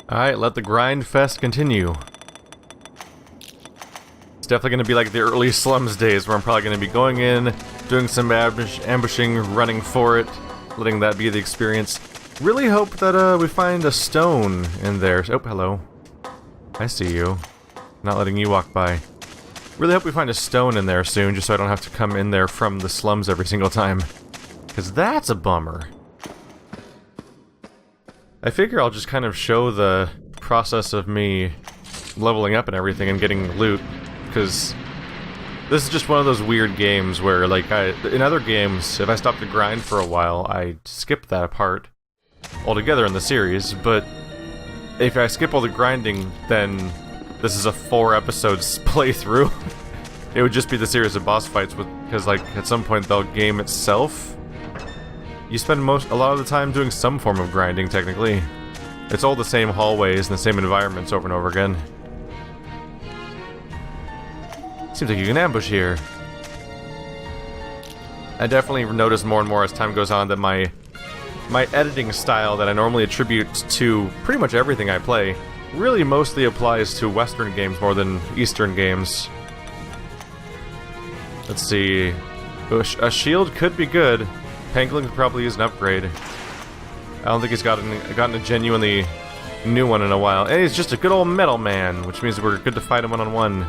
Alright, let the grind fest continue. It's definitely going to be like the early Slums days, where I'm probably going to be going in, doing some ambushing, running for it, letting that be the experience. Really hope that we find a stone in there. Oh, hello. I see you. Not letting you walk by. Really hope we find a stone in there soon, just so I don't have to come in there from the slums every single time. Because that's a bummer. I figure I'll just kind of show the process of me leveling up and everything and getting loot, because this is just one of those weird games where, like, in other games, if I stop to grind for a while, I skip that part altogether in the series, but if I skip all the grinding, then this is a 4-episode playthrough. It would just be the series of boss fights, because, like, at some point, the game itself, you spend a lot of the time doing some form of grinding, technically. It's all the same hallways and the same environments over and over again. Seems like you can ambush here. I definitely notice more and more as time goes on that my editing style that I normally attribute to pretty much everything I play really mostly applies to Western games more than Eastern games. Let's see. A shield could be good. Pangolin could probably use an upgrade. I don't think he's gotten a genuinely new one in a while. And he's just a good old metal man, which means we're good to fight him one-on-one.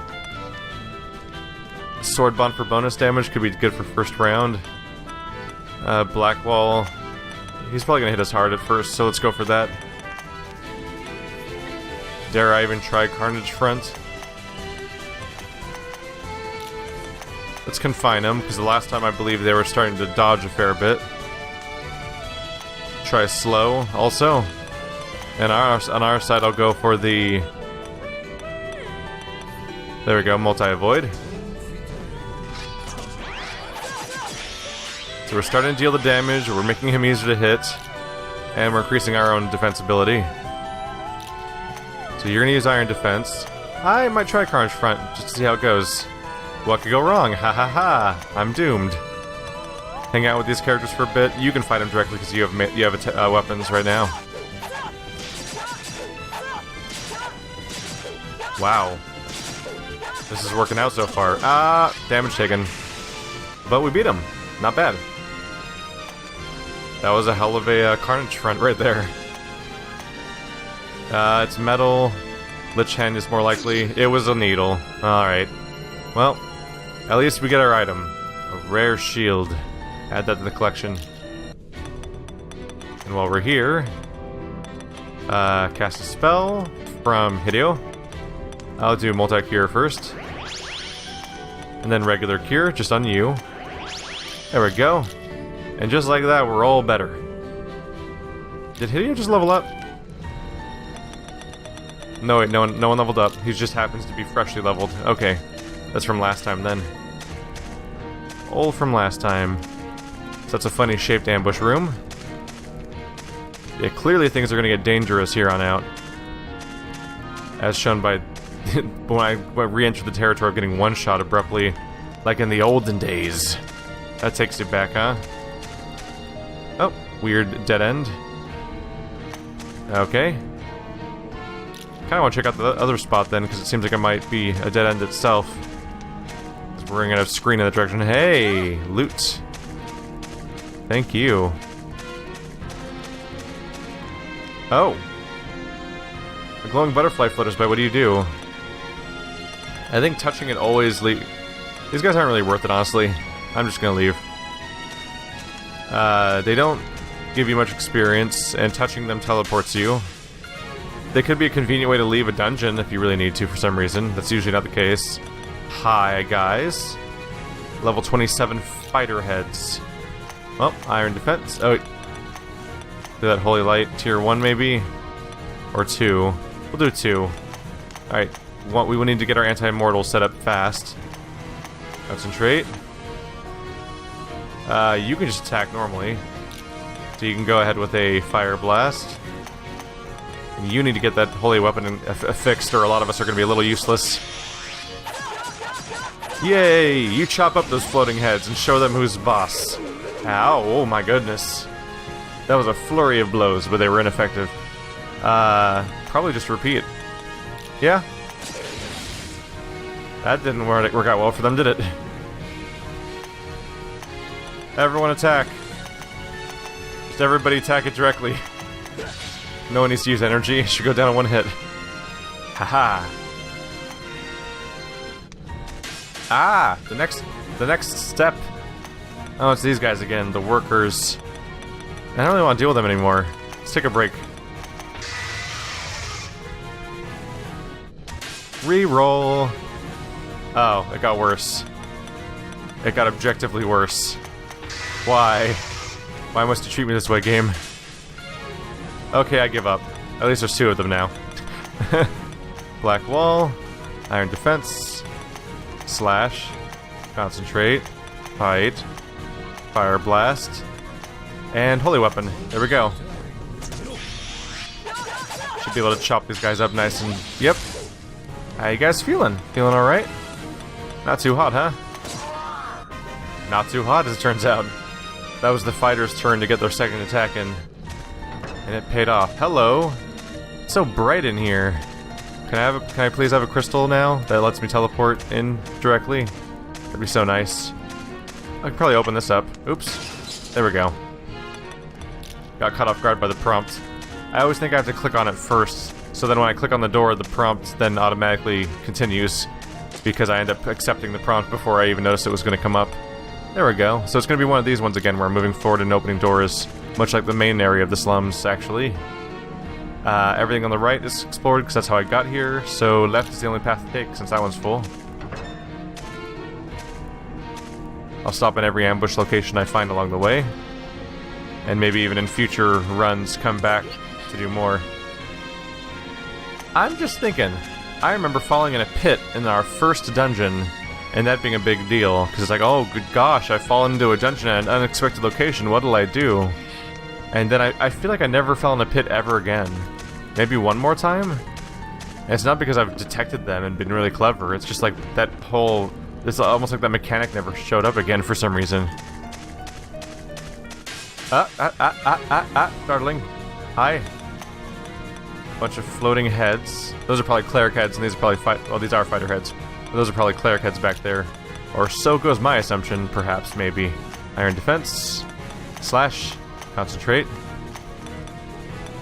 Sword bond for bonus damage could be good for first round. Blackwall. He's probably gonna hit us hard at first, so let's go for that. Dare I even try Carnage Front? Let's confine them, because the last time I believe they were starting to dodge a fair bit. Try slow, also. And on our side, I'll go for the... There we go, multi-avoid. So we're starting to deal the damage, we're making him easier to hit, and we're increasing our own defensibility. So you're gonna use Iron Defense. I might try Carnage Front, just to see how it goes. What could go wrong? Ha ha ha! I'm doomed. Hang out with these characters for a bit. You can fight them directly because you have weapons right now. Wow. This is working out so far. Damage taken. But we beat him. Not bad. That was a hell of a Carnage Front right there. It's metal. Lich Hand is more likely. It was a needle. Alright. Well, at least we get our item. A rare shield. Add that to the collection. And while we're here, cast a spell from Hideo. I'll do multi-cure first. And then regular cure, just on you. There we go. And just like that, we're all better. Did Hideo just level up? No, wait, no one leveled up. He just happens to be freshly leveled. Okay. That's from last time, then. All from last time. So that's a funny shaped ambush room. Yeah, clearly things are gonna get dangerous here on out. As shown by when I re-entered the territory of getting one shot abruptly, like in the olden days. That takes you back, huh? Oh, weird dead end. Okay. Kinda wanna check out the other spot then, because it seems like it might be a dead end itself. We're gonna screen in that direction. Hey, loot. Thank you. Oh. A glowing butterfly flutters by. What do you do? I think touching it always leave. These guys aren't really worth it, honestly. I'm just gonna leave. They don't give you much experience, and touching them teleports you. They could be a convenient way to leave a dungeon if you really need to for some reason. That's usually not the case. Hi, guys. Level 27 fighter heads. Well, Iron Defense. Oh, do that Holy Light tier 1 maybe? Or 2. We'll do 2. Alright, we will need to get our anti-mortal set up fast. Concentrate. You can just attack normally. So you can go ahead with a Fire Blast. And you need to get that holy weapon fixed, or a lot of us are going to be a little useless. Yay! You chop up those floating heads and show them who's boss. Ow, oh my goodness. That was a flurry of blows, but they were ineffective. probably just repeat. Yeah. That didn't work out well for them, did it? Everyone attack. Just everybody attack it directly. No one needs to use energy. It should go down in one hit. Haha. Ah! The next step. Oh, it's these guys again, the workers. I don't really want to deal with them anymore. Let's take a break. Reroll. Oh, it got worse. It got objectively worse. Why? Why must you treat me this way, game? Okay, I give up. At least there's two of them now. Black wall, iron defense, slash, concentrate, fight, fire blast, and holy weapon. There we go. Should be able to chop these guys up nice and... Yep. How you guys feeling? Feeling alright? Not too hot, huh? Not too hot, as it turns out. That was the fighter's turn to get their second attack in. And it paid off. Hello! It's so bright in here. Can I please have a crystal now that lets me teleport in directly? That'd be so nice. I could probably open this up. Oops. There we go. Got caught off guard by the prompt. I always think I have to click on it first, so then when I click on the door, the prompt then automatically continues, because I end up accepting the prompt before I even noticed it was going to come up. There we go. So it's going to be one of these ones again, where I'm moving forward and opening doors, much like the main area of the slums, actually. Everything on the right is explored, because that's how I got here, so left is the only path to take, since that one's full. I'll stop in every ambush location I find along the way, and maybe even in future runs come back to do more. I'm just thinking, I remember falling in a pit in our first dungeon, and that being a big deal, because it's like, oh good gosh, I've fallen into a dungeon at an unexpected location, what'll I do? And then I feel like I never fell in a pit ever again. Maybe one more time? And it's not because I've detected them and been really clever, it's just like that whole... It's almost like that mechanic never showed up again for some reason. Startling. Hi. Bunch of floating heads. Those are probably cleric heads, and these are probably well, these are fighter heads. But those are probably cleric heads back there. Or so goes my assumption, perhaps, maybe. Iron defense. Slash. Concentrate.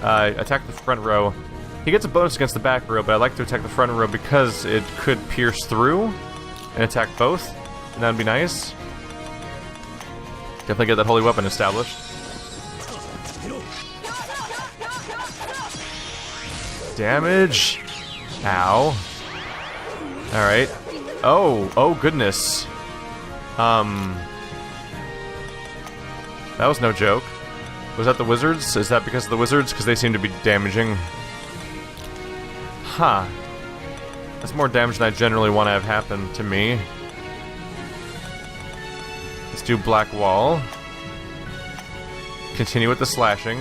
Attack the front row. He gets a bonus against the back row, but I like to attack the front row because it could pierce through and attack both, and that'd be nice. Definitely get that holy weapon established. Damage. Ow. Alright. Oh goodness. That was no joke. Was that the wizards? Is that because of the wizards? Because they seem to be damaging. Huh. That's more damage than I generally want to have happen to me. Let's do black wall. Continue with the slashing.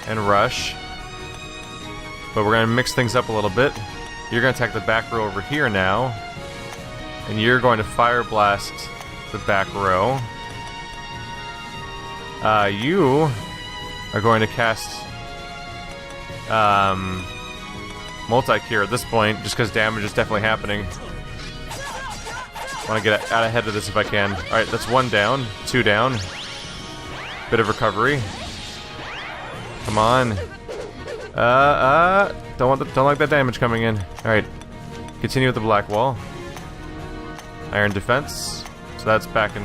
And rush. But we're going to mix things up a little bit. You're going to attack the back row over here now. And you're going to fire blast the back row. You are going to cast multi-cure at this point, just because damage is definitely happening. I want to get out ahead of this if I can. Alright, that's one down, two down. Bit of recovery. Come on. Don't like that damage coming in. Alright. Continue with the black wall. Iron defense. So that's back in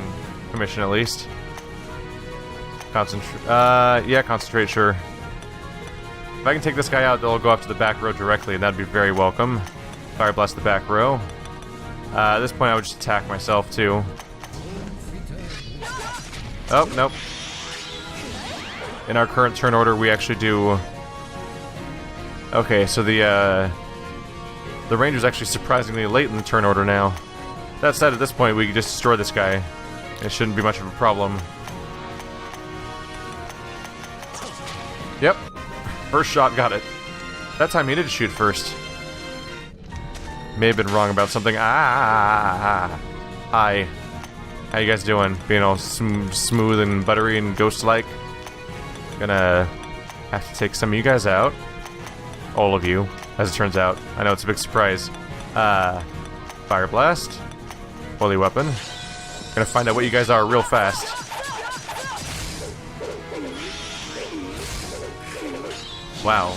commission at least. Concentrate. Yeah, concentrate, sure. If I can take this guy out, they'll go up to the back row directly, and that'd be very welcome. Fire blast the back row. At this point, I would just attack myself, too. Oh, nope. In our current turn order, we actually do... Okay, so the ranger's actually surprisingly late in the turn order now. That said, at this point, we can just destroy this guy. It shouldn't be much of a problem. Yep. First shot, got it. That time he did shoot first. May have been wrong about something. Hi. How you guys doing? Being all smooth and buttery and ghost-like. Gonna have to take some of you guys out. all of you, as it turns out. I know it's a big surprise. Fire Blast. Holy Weapon. Gonna find out what you guys are real fast. Wow.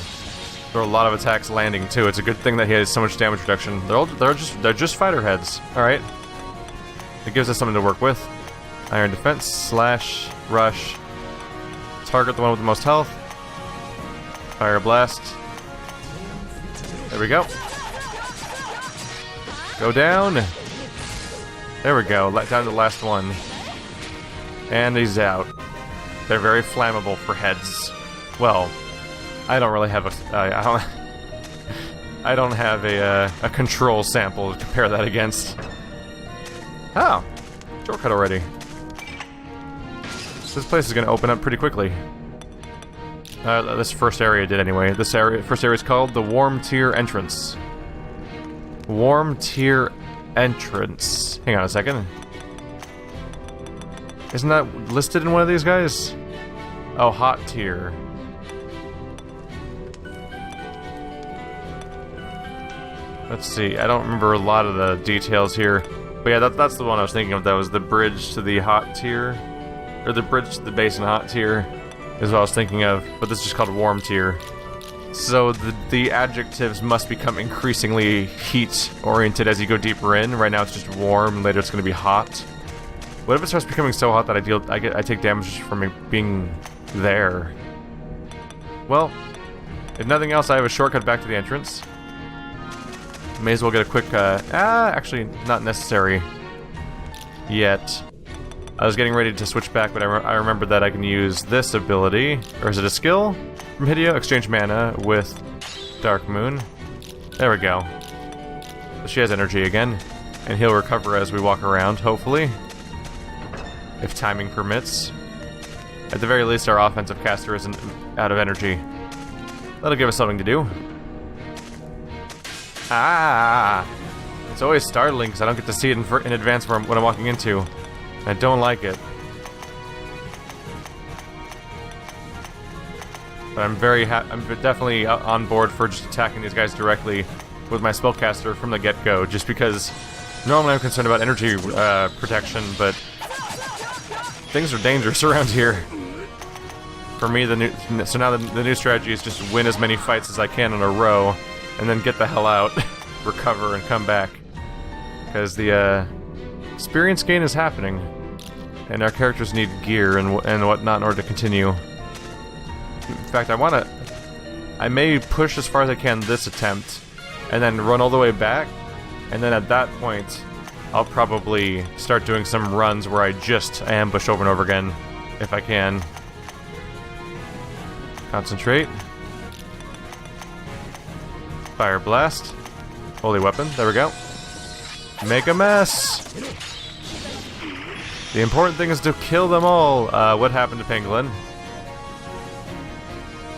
There are a lot of attacks landing too. It's a good thing that he has so much damage reduction. They're just fighter heads. Alright. It gives us something to work with. Iron Defense, Slash, Rush. Target the one with the most health. Fire Blast. There we go. Go down. There we go. Let down the last one. And he's out. They're very flammable for heads. Well, I don't really have I don't have a control sample to compare that against. Oh, shortcut already. This place is going to open up pretty quickly. This first area did anyway. First area is called the Warm Tier Entrance. Warm Tier Entrance. Hang on a second. Isn't that listed in one of these guys? Oh, Hot Tier. Let's see. I don't remember a lot of the details here. But yeah, that's the one I was thinking of. That was the bridge to the Hot Tier. Or the bridge to the base and Hot Tier is what I was thinking of. But this is just called Warm Tier. So the adjectives must become increasingly heat-oriented as you go deeper in. Right now it's just warm, and later it's going to be hot. What if it starts becoming so hot that I take damage from it being there? Well, if nothing else, I have a shortcut back to the entrance. May as well get a quick, actually, not necessary yet. I was getting ready to switch back, but I remembered that I can use this ability, or is it a skill? From Hideo, exchange mana with Dark Moon. There we go. So she has energy again, and he'll recover as we walk around, hopefully. If timing permits. At the very least, our offensive caster isn't out of energy. That'll give us something to do. Ah! It's always startling because I don't get to see it in advance when I'm walking into. I don't like it. But I'm definitely on board for just attacking these guys directly with my spellcaster from the get-go, just because normally I'm concerned about energy protection, but things are dangerous around here. For me, the new strategy is just win as many fights as I can in a row, and then get the hell out, recover, and come back. Because the experience gain is happening, and our characters need gear and whatnot in order to continue. In fact, I may push as far as I can this attempt, and then run all the way back, and then at that point, I'll probably start doing some runs where I just ambush over and over again, if I can. Concentrate. Fire Blast. Holy Weapon, there we go. Make a mess! The important thing is to kill them all. What happened to Pangolin?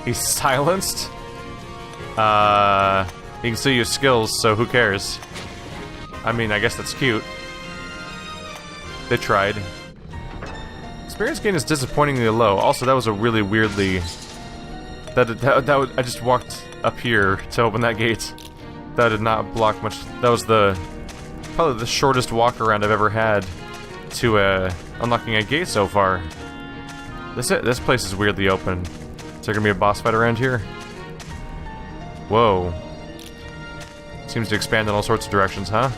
He's silenced? He can still use skills, so who cares? I mean, I guess that's cute. They tried. Experience gain is disappointingly low. Also, that was a really weirdly... I just walked up here to open that gate. That did not block much. That was probably the shortest walk around I've ever had to unlocking a gate so far. This place is weirdly open. Is there gonna be a boss fight around here? Whoa. Seems to expand in all sorts of directions, huh?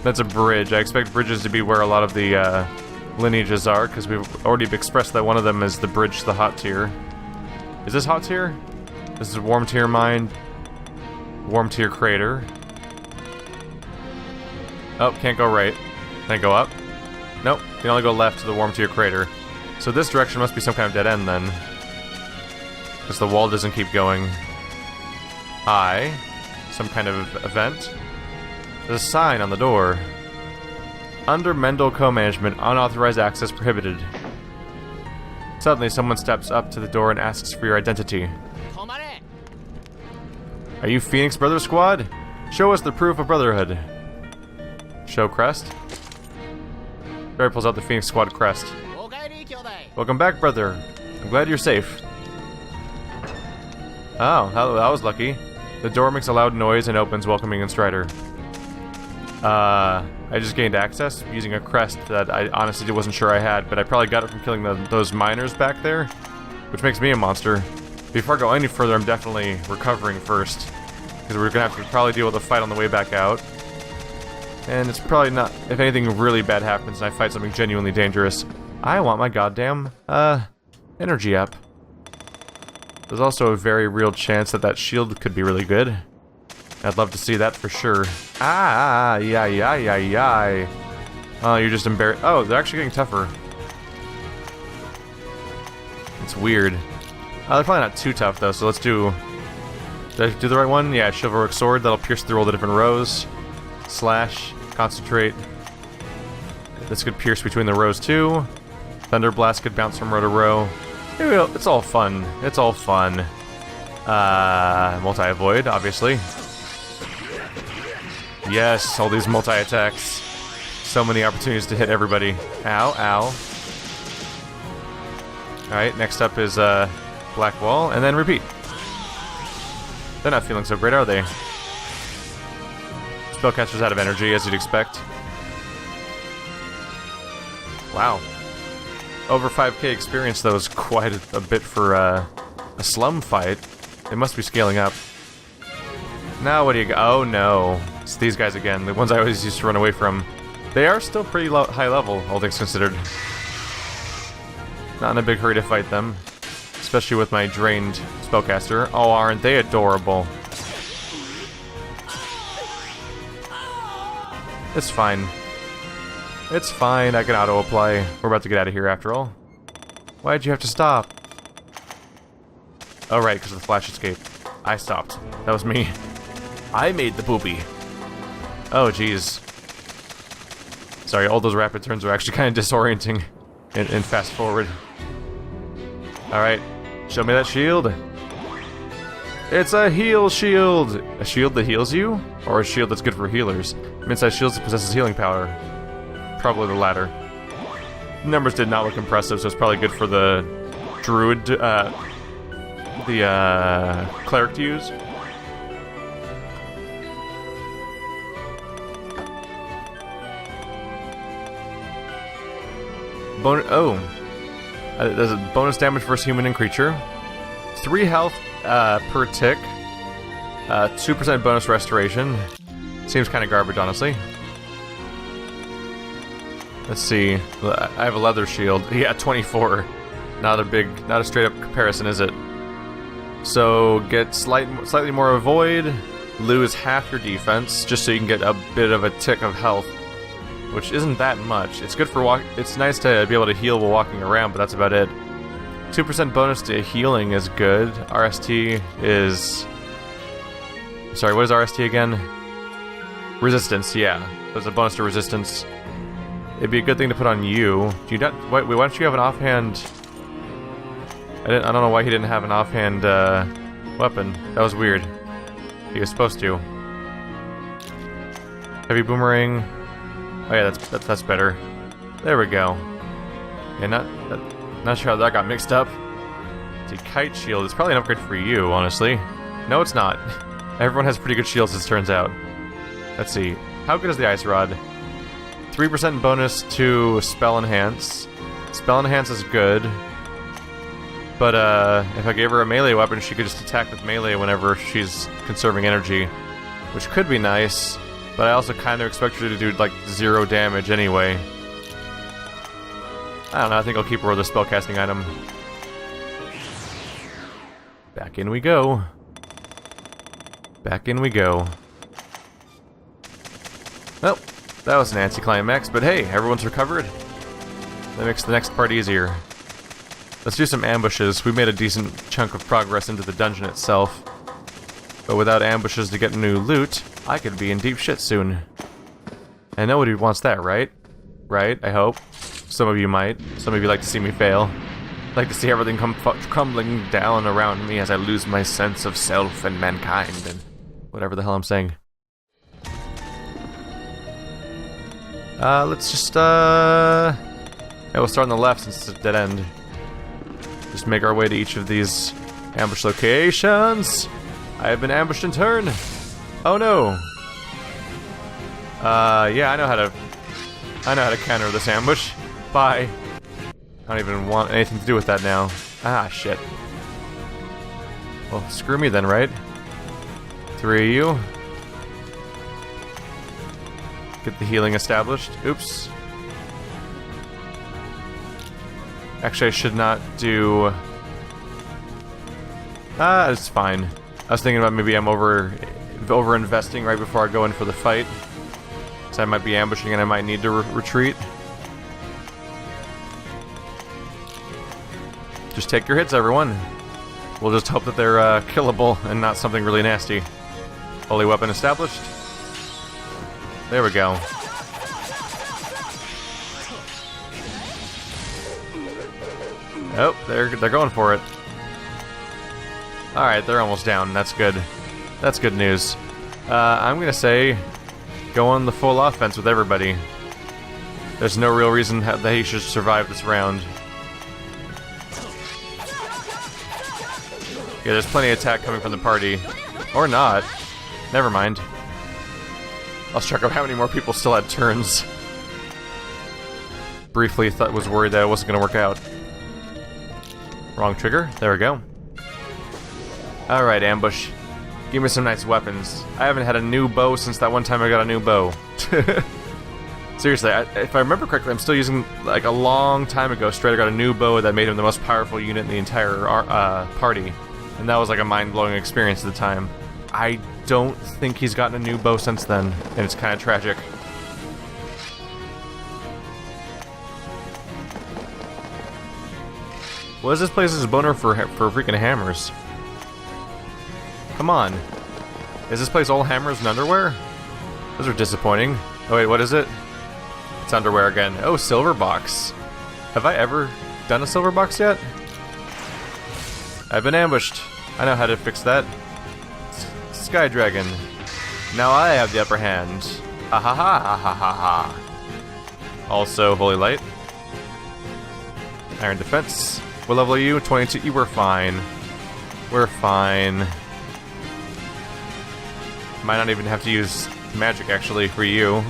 That's a bridge. I expect bridges to be where a lot of the lineages are, because we've already expressed that one of them is the bridge to the Hot Tier. Is this Hot Tier? This is Warm Tier Mine. Warm Tier Crater. Oh, can't go right. Can I go up? Nope, can only go left to the Warm Tier Crater. So this direction must be some kind of dead end then. Because the wall doesn't keep going. High. Some kind of event. There's a sign on the door. Under Mendel Co-Management, unauthorized access prohibited. Suddenly, someone steps up to the door and asks for your identity. Are you Phoenix Brother Squad? Show us the proof of brotherhood. Show crest. Barry pulls out the Phoenix Squad crest. Welcome back, brother. I'm glad you're safe. Oh, that was lucky. The door makes a loud noise and opens, welcoming in Strider. I just gained access using a crest that I honestly wasn't sure I had, but I probably got it from killing those miners back there, which makes me a monster. Before I go any further, I'm definitely recovering first, because we're gonna have to probably deal with a fight on the way back out. And it's probably not, if anything really bad happens and I fight something genuinely dangerous, I want my goddamn, energy up. There's also a very real chance that that shield could be really good. I'd love to see that for sure. Yeah. Oh, you're just embarrassed. Oh, they're actually getting tougher. It's weird. They're probably not too tough though, so let's do... Did I do the right one? Yeah, Chivalric Sword. That'll pierce through all the different rows. Slash. Concentrate. This could pierce between the rows too. Thunder Blast could bounce from row to row. It's all fun. It's all fun. Multi-avoid, obviously. Yes, all these multi-attacks. So many opportunities to hit everybody. Ow, ow. Alright, next up is Black Wall, and then repeat. They're not feeling so great, are they? Spellcaster's out of energy, as you'd expect. Wow. Over 5k experience, though, is quite a bit for a slum fight. They must be scaling up. Now what do you got? Oh no. It's these guys again, the ones I always used to run away from. They are still pretty high level, all things considered. Not in a big hurry to fight them. Especially with my drained spellcaster. Oh, aren't they adorable? It's fine. It's fine, I can auto-apply. We're about to get out of here after all. Why'd you have to stop? Oh right, because of the flash escape. I stopped. That was me. I made the poopy. Oh jeez. Sorry, all those rapid turns are actually kind of disorienting in fast forward. Alright, show me that shield. It's a heal shield! A shield that heals you? Or a shield that's good for healers? Mid-sized shields that possesses healing power. Probably the latter. Numbers did not look impressive, so it's probably good for the druid, cleric to use. There's a bonus damage versus human and creature. 3 health per tick. 2% bonus restoration. Seems kind of garbage, honestly. Let's see. I have a leather shield. Yeah, 24. Not a straight up comparison, is it? So get slightly more avoid. Lose half your defense, just so you can get a bit of a tick of health, which isn't that much. It's good for It's nice to be able to heal while walking around, but that's about it. 2% bonus to healing is good. RST is... Sorry, what is RST again? Resistance, yeah. There's a bonus to resistance. It'd be a good thing to put on you. Do you not... Wait, why don't you have an offhand... I don't know why he didn't have an offhand, weapon. That was weird. He was supposed to. Heavy boomerang. Oh yeah, that's better. There we go. Yeah, not sure how that got mixed up. The kite shield is probably an upgrade for you, honestly. No, it's not. Everyone has pretty good shields, as it turns out. Let's see. How good is the ice rod? 3% bonus to spell enhance. Spell enhance is good. But if I gave her a melee weapon, she could just attack with melee whenever she's conserving energy, which could be nice. But I also kind of expect her to do like 0 damage anyway. I don't know. I think I'll keep her with a spellcasting item. Back in we go. Back in we go. Well, that was an anticlimax, but hey, everyone's recovered. That makes the next part easier. Let's do some ambushes. We made a decent chunk of progress into the dungeon itself. But without ambushes to get new loot, I could be in deep shit soon. And nobody wants that, right? Right, I hope. Some of you might. Some of you like to see me fail. Like to see everything come crumbling down around me as I lose my sense of self and mankind and whatever the hell I'm saying. Let's just, yeah, we'll start on the left since it's a dead end. Just make our way to each of these Ambush locations! I have been ambushed in turn! Oh no! Yeah, I know how to counter this ambush. Bye. I don't even want anything to do with that now. Ah, shit. Well, screw me then, right? 3 of you. Get the healing established. Oops. Actually, I should not do... it's fine. I was thinking about maybe I'm over-investing right before I go in for the fight. So I might be ambushing and I might need to retreat. Just take your hits, everyone. We'll just hope that they're killable and not something really nasty. Holy weapon established. There we go. Oh, they're going for it. Alright, they're almost down. That's good. That's good news. I'm gonna say go on the full offense with everybody. There's no real reason that he should survive this round. Yeah, there's plenty of attack coming from the party. Or not. Never mind. I'll check out how many more people still had turns. Briefly was worried that it wasn't going to work out. Wrong trigger. There we go. Alright, ambush. Give me some nice weapons. I haven't had a new bow since that one time I got a new bow. Seriously, if I remember correctly, I'm still using, like, a long time ago, Strider got a new bow that made him the most powerful unit in the entire party. And that was like a mind-blowing experience at the time. I don't think he's gotten a new bow since then, and it's kind of tragic. What is this place's boner for freaking hammers? Come on. Is this place all hammers and underwear? Those are disappointing. Oh wait, what is it? It's underwear again. Oh, silver box. Have I ever done a silver box yet? I've been ambushed. I know how to fix that. Sky Dragon. Now I have the upper hand. Ha ha ha ha ha ha ha. Also, Holy Light. Iron Defense. What level are you? 22. We're fine. We're fine. Might not even have to use magic, actually, for you.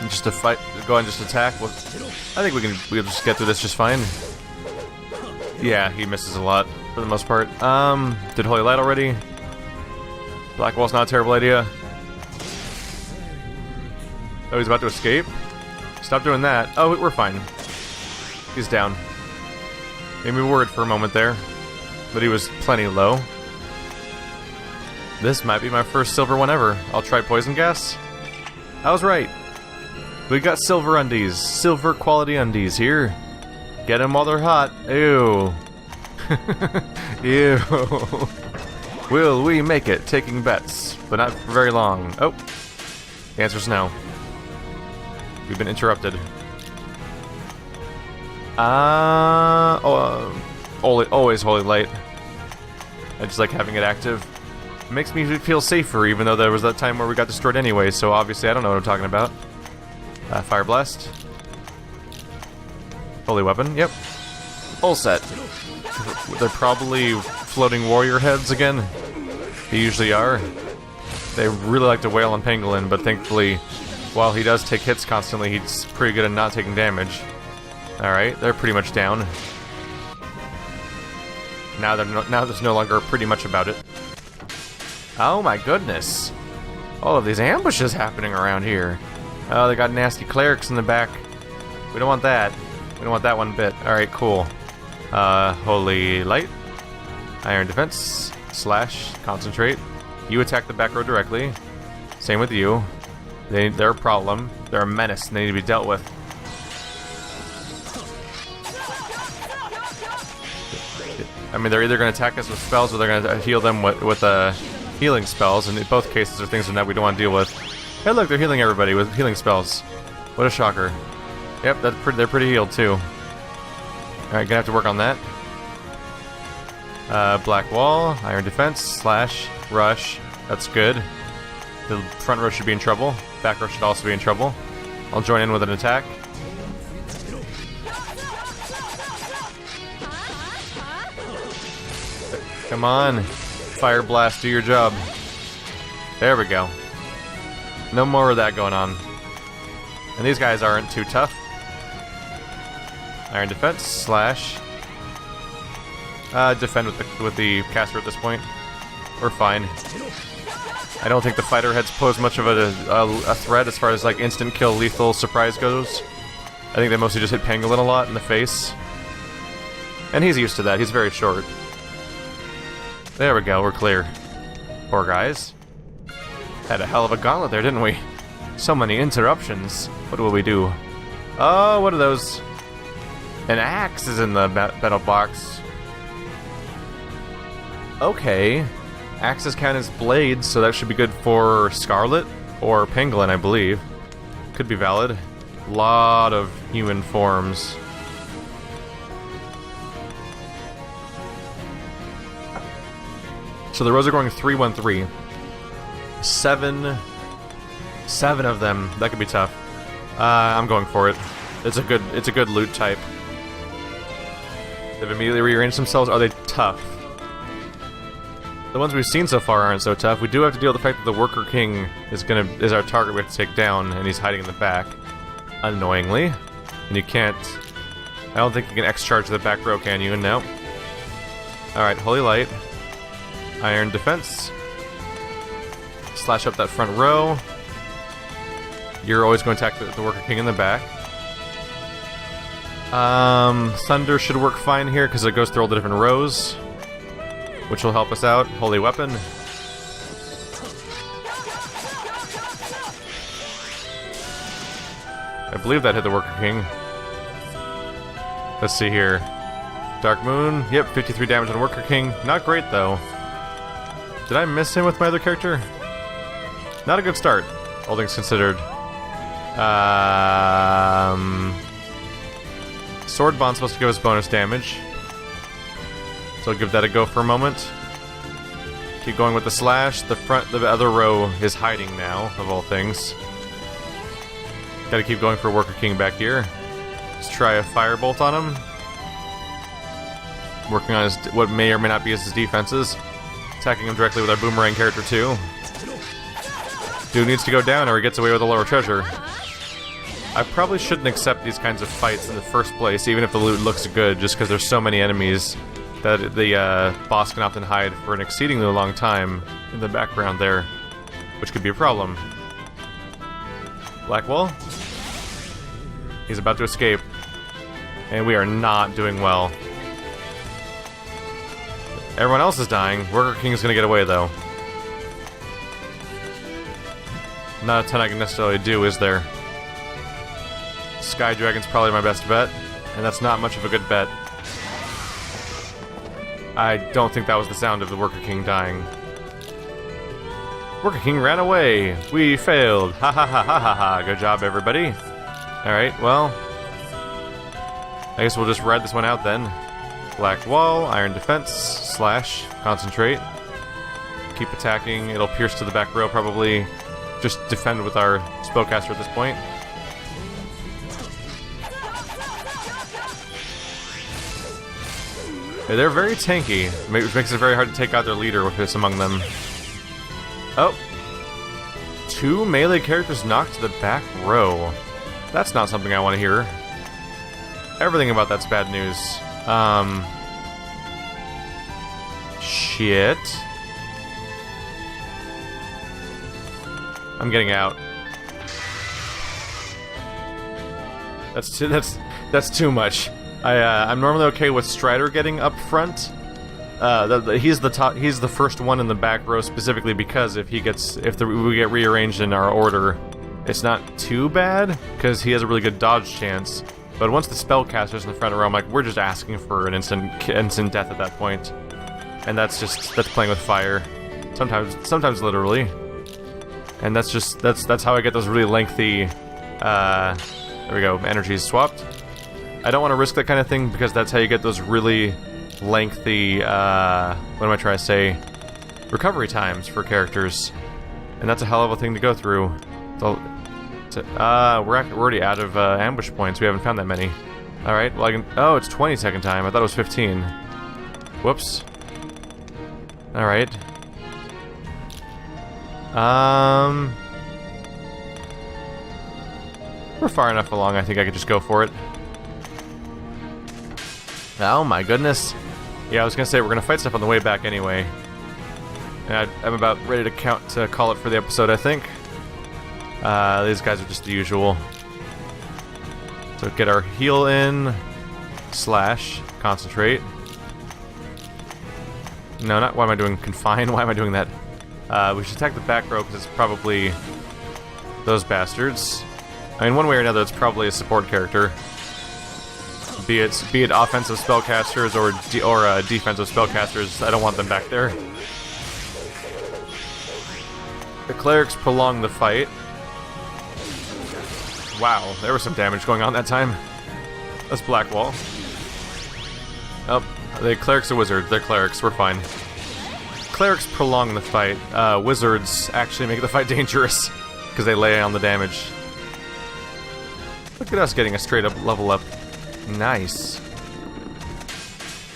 Just to fight, go ahead and just attack. Well, I think we'll just get through this just fine. Yeah, he misses a lot, for the most part. Did Holy Light already? Black Wall's not a terrible idea. Oh, he's about to escape? Stop doing that. Oh, we're fine. He's down. Made me worried for a moment there, but he was plenty low. This might be my first silver one ever. I'll try Poison Gas. I was right. We got silver undies. Silver quality undies here. Get them while they're hot. Ew. Ew. Will we make it? Taking bets, but not for very long. Oh. The answer's no. We've been interrupted. Always Holy Light. I just like having it active. It makes me feel safer, even though there was that time where we got destroyed anyway, so obviously I don't know what I'm talking about. Fire Blast. Holy Weapon, yep. All set. They're probably floating warrior heads again. They usually are. They really like to wail on Pangolin, but thankfully, while he does take hits constantly, he's pretty good at not taking damage. Alright, they're pretty much down. Now there's no longer pretty much about it. Oh my goodness. All of these ambushes happening around here. Oh, they got nasty clerics in the back. We don't want that. We don't want that one bit. Alright, cool. Holy Light. Iron Defense. Slash. Concentrate. You attack the back row directly. Same with you. They're a problem. They're a menace and they need to be dealt with. I mean, they're either going to attack us with spells or they're going to heal them with healing spells, and in both cases are things that we don't want to deal with. Hey look, they're healing everybody with healing spells. What a shocker. Yep, they're pretty healed too. Alright, gonna have to work on that. Black Wall, Iron Defense, Slash, Rush. That's good. The front row should be in trouble. Back row should also be in trouble. I'll join in with an attack. Come on. Fire blast, do your job. There we go. No more of that going on. And these guys aren't too tough. Iron defense, slash. Defend with the caster at this point. We're fine. I don't think the fighter heads pose much of a threat as far as like instant kill lethal surprise goes. I think they mostly just hit Pangolin a lot in the face. And he's used to that, he's very short. There we go, we're clear. Poor guys. Had a hell of a gauntlet there, didn't we? So many interruptions. What will we do? Oh, what are those? An axe is in the battle box. Okay. Axes count as blades, so that should be good for Scarlet or Pangolin, I believe. Could be valid. Lot of human forms. So the rows are going 3-1-3. Seven of them. That could be tough. I'm going for it. It's a good loot type. They've immediately rearranged themselves. Are they tough? The ones we've seen so far aren't so tough. We do have to deal with the fact that the Worker King is our target we have to take down, and he's hiding in the back. Annoyingly. And you can't... I don't think you can X-charge the back row, can you? No. Alright, Holy Light. Iron Defense. Slash up that front row. You're always going to attack the Worker King in the back. Thunder should work fine here, because it goes through all the different rows. Which will help us out. Holy Weapon. I believe that hit the Worker King. Let's see here. Dark Moon. Yep, 53 damage on Worker King. Not great, though. Did I miss him with my other character? Not a good start, all things considered. Sword Bond's supposed to give us bonus damage. So I'll give that a go for a moment. Keep going with the slash. The other row is hiding now, of all things. Gotta keep going for Worker King back here. Let's try a Firebolt on him. Working on what may or may not be his defenses. Attacking him directly with our Boomerang character too. Dude needs to go down or he gets away with a lower treasure. I probably shouldn't accept these kinds of fights in the first place, even if the loot looks good, just because there's so many enemies that the boss can often hide for an exceedingly long time in the background there, which could be a problem. Blackwall. He's about to escape. And we are not doing well. Everyone else is dying. Worker King's gonna get away, though. Not a ton I can necessarily do, is there? Sky Dragon's probably my best bet, and that's not much of a good bet. I don't think that was the sound of the Worker King dying. Worker King ran away! We failed! Ha ha ha ha ha ha! Good job, everybody! Alright, well... I guess we'll just ride this one out then. Black Wall, Iron Defense, slash, concentrate. Keep attacking, it'll pierce to the back row probably. Just defend with our Spellcaster at this point. They're very tanky, which makes it very hard to take out their leader with this among them. Oh. 2 melee characters knocked to the back row. That's not something I want to hear. Everything about that's bad news. Shit. I'm getting out. That's too much. I'm normally okay with Strider getting up front. He's the first one in the back row specifically because if we get rearranged in our order, it's not too bad because he has a really good dodge chance. But once the spellcaster's in the front row, I'm like, we're just asking for an instant death at that point, and that's playing with fire, sometimes literally, and that's how I get those really lengthy. There we go, energies swapped. I don't want to risk that kind of thing because that's how you get those really lengthy, what am I trying to say, recovery times for characters. And that's a hell of a thing to go through. We're already out of ambush points. We haven't found that many. Alright, well I can... Oh, it's 20 second time. I thought it was 15. Whoops. Alright. We're far enough along, I think I could just go for it. Oh my goodness. Yeah, I was gonna say, we're gonna fight stuff on the way back anyway. And I'm about ready to call it for the episode, I think. These guys are just the usual. So get our heal in, slash, concentrate. No, not why am I doing confine, why am I doing that? We should attack the back row because it's probably those bastards. I mean, one way or another, it's probably a support character. Be it offensive spellcasters or defensive spellcasters, I don't want them back there. The clerics prolong the fight. Wow, there was some damage going on that time. That's Blackwall. Oh, the clerics are wizards. They're clerics. We're fine. Clerics prolong the fight. Wizards actually make the fight dangerous because they lay on the damage. Look at us getting a straight up level up. Nice.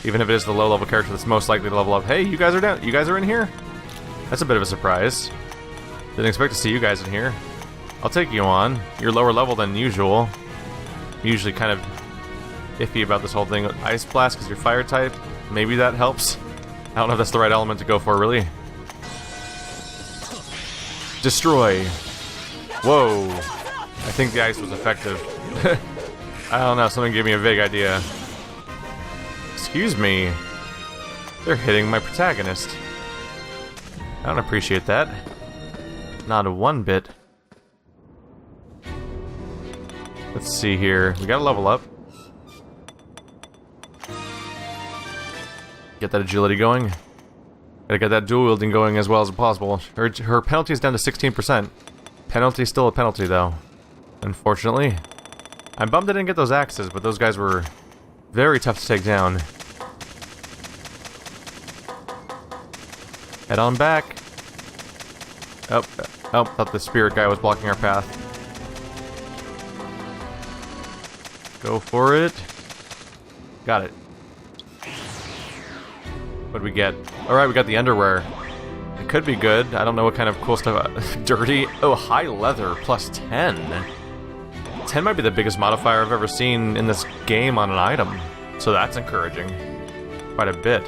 Even if it is the low level character that's most likely to level up. Hey, you guys are down. You guys are in here? That's a bit of a surprise. Didn't expect to see you guys in here. I'll take you on. You're lower level than usual. Usually kind of iffy about this whole thing. Ice Blast because you're fire type. Maybe that helps. I don't know if that's the right element to go for, really. Destroy. Whoa. I think the ice was effective. I don't know, something gave me a vague idea. Excuse me. They're hitting my protagonist. I don't appreciate that. Not one bit. Let's see here. We gotta level up. Get that agility going. Gotta get that dual wielding going as well as possible. Her penalty is down to 16%. Penalty's still a penalty, though. Unfortunately. I'm bummed I didn't get those axes, but those guys were very tough to take down. Head on back. Oh, thought the spirit guy was blocking our path. Go for it. Got it. What'd we get? Alright, we got the underwear. It could be good. I don't know what kind of cool stuff. Dirty. Oh, high leather. Plus 10. 10 might be the biggest modifier I've ever seen in this game on an item. So that's encouraging. Quite a bit.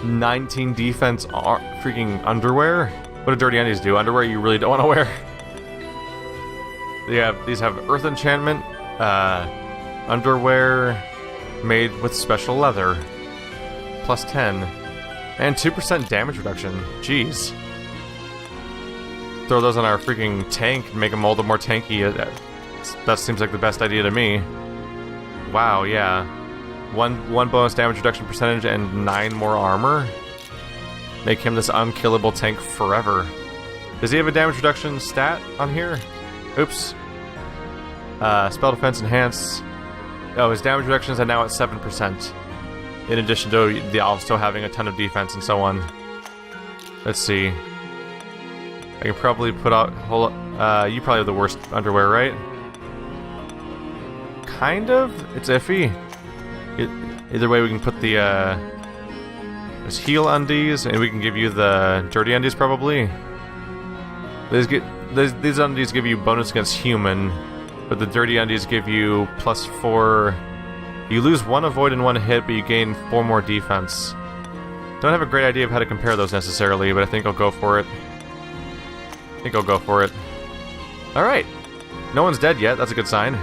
19 defense freaking underwear? What do dirty undies do? Underwear you really don't want to wear? Yeah, these have earth enchantment. Underwear made with special leather. Plus 10. And 2% damage reduction. Jeez. Throw those on our freaking tank and make them all the more tanky. That seems like the best idea to me. Wow, yeah. One bonus damage reduction percentage and 9 more armor. Make him this unkillable tank forever. Does he have a damage reduction stat on here? Oops. Spell defense enhance. Oh, his damage reductions are now at 7%. In addition to the also having a ton of defense and so on. Let's see. I can probably put out... you probably have the worst underwear, right? Kind of. It's iffy. Either way, we can put the... there's heal undies, and we can give you the dirty undies, probably. These undies give you bonus against human, but the dirty undies give you plus 4... You lose 1 avoid and 1 hit, but you gain 4 more defense. Don't have a great idea of how to compare those necessarily, but I think I'll go for it. Alright. No one's dead yet, that's a good sign.